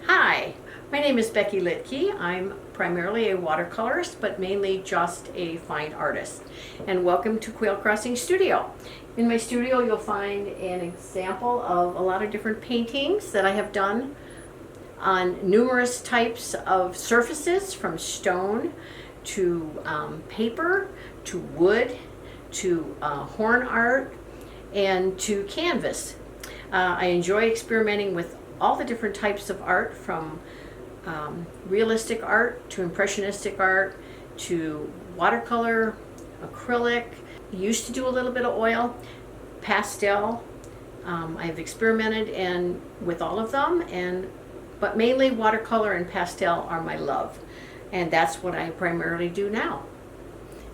Hi, my name is Becky Litke. I'm primarily a watercolorist, but mainly just a fine artist. And welcome to Quail Crossing Studio. In my studio, you'll find an example of a lot of different paintings that I have done on numerous types of surfaces, from stone to paper to wood to horn art and to canvas. I enjoy experimenting with all the different types of art, from realistic art to impressionistic art to watercolor, acrylic. Used to do a little bit of oil, pastel. I've experimented with all of them, but mainly watercolor and pastel are my love, and that's what I primarily do now.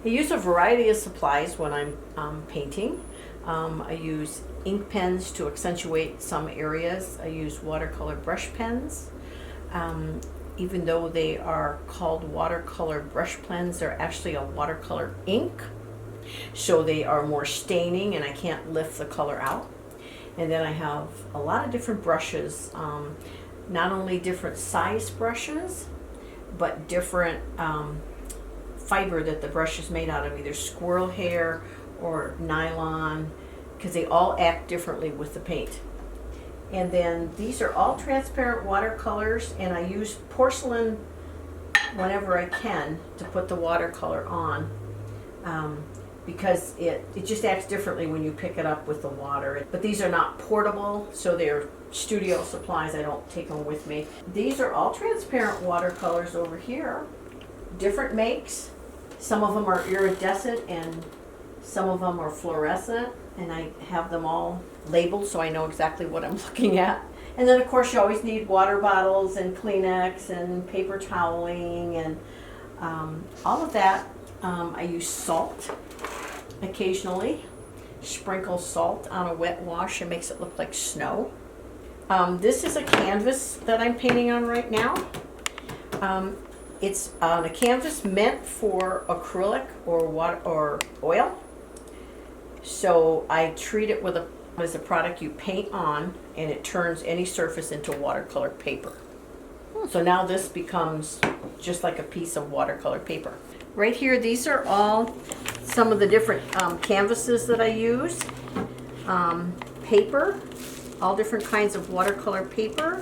I use a variety of supplies when I'm painting. I use ink pens to accentuate some areas. I use watercolor brush pens. Even though they are called watercolor brush pens, they're actually a watercolor ink. So they are more staining and I can't lift the color out. And then I have a lot of different brushes, not only different size brushes, but different fiber that the brush is made out of, either squirrel hair or nylon, because they all act differently with the paint. And then these are all transparent watercolors, and I use porcelain whenever I can to put the watercolor on, because it just acts differently when you pick it up with the water. But these are not portable, so they're studio supplies. I don't take them with me. These are all transparent watercolors over here, different makes. Some of them are iridescent and some of them are fluorescent, and I have them all labeled so I know exactly what I'm looking at. And then of course you always need water bottles and Kleenex and paper toweling and all of that. I use salt occasionally. Sprinkle salt on a wet wash and makes it look like snow. This is a canvas that I'm painting on right now. It's on a canvas meant for acrylic or water or oil. So I treat it as a product you paint on, and it turns any surface into watercolor paper. So now this becomes just like a piece of watercolor paper. Right here, these are all some of the different canvases that I use. Paper, all different kinds of watercolor paper.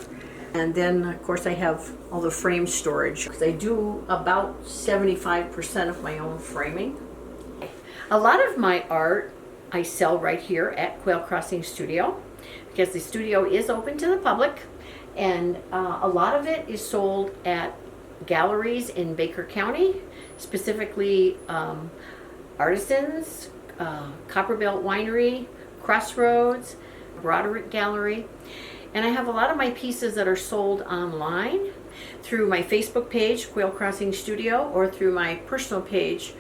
And then of course I have all the frame storage. I do about 75% of my own framing. A lot of my art I sell right here at Quail Crossing Studio, because the studio is open to the public, and a lot of it is sold at galleries in Baker County, specifically Artisans, Copperbelt Winery, Crossroads, Broderick Gallery. And I have a lot of my pieces that are sold online through my Facebook page, Quail Crossing Studio, or through my personal page,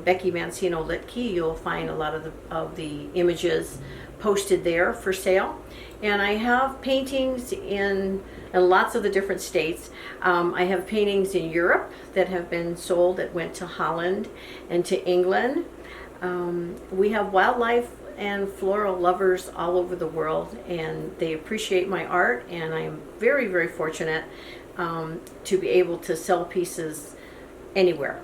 Becky Litke. You'll find a lot of the images posted there for sale. And I have paintings in lots of the different states. I have paintings in Europe that have been sold that went to Holland and to England. We have wildlife and floral lovers all over the world, and they appreciate my art, and I am very, very fortunate to be able to sell pieces anywhere.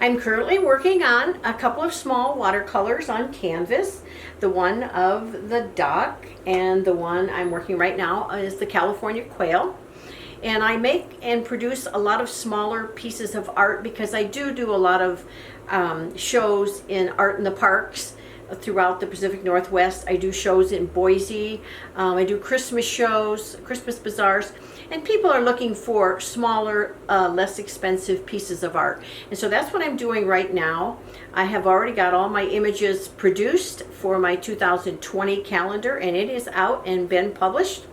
I'm currently working on a couple of small watercolors on canvas. The one of the duck, and the one I'm working right now is the California quail. And I make and produce a lot of smaller pieces of art because I do a lot of shows in Art in the Parks throughout the Pacific Northwest. I do shows in Boise. I do Christmas shows, Christmas bazaars, and people are looking for smaller, less expensive pieces of art. And so that's what I'm doing right now. I have already got all my images produced for my 2020 calendar, and it is out and been published.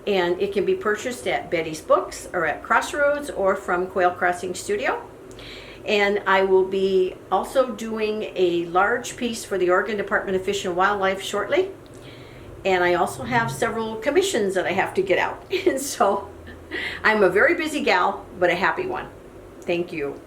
And it can be purchased at Betty's Books or at Crossroads or from Quail Crossing Studio. And I will be also doing a large piece for the Oregon Department of Fish and Wildlife shortly. And I also have several commissions that I have to get out. And so I'm a very busy gal, but a happy one. Thank you.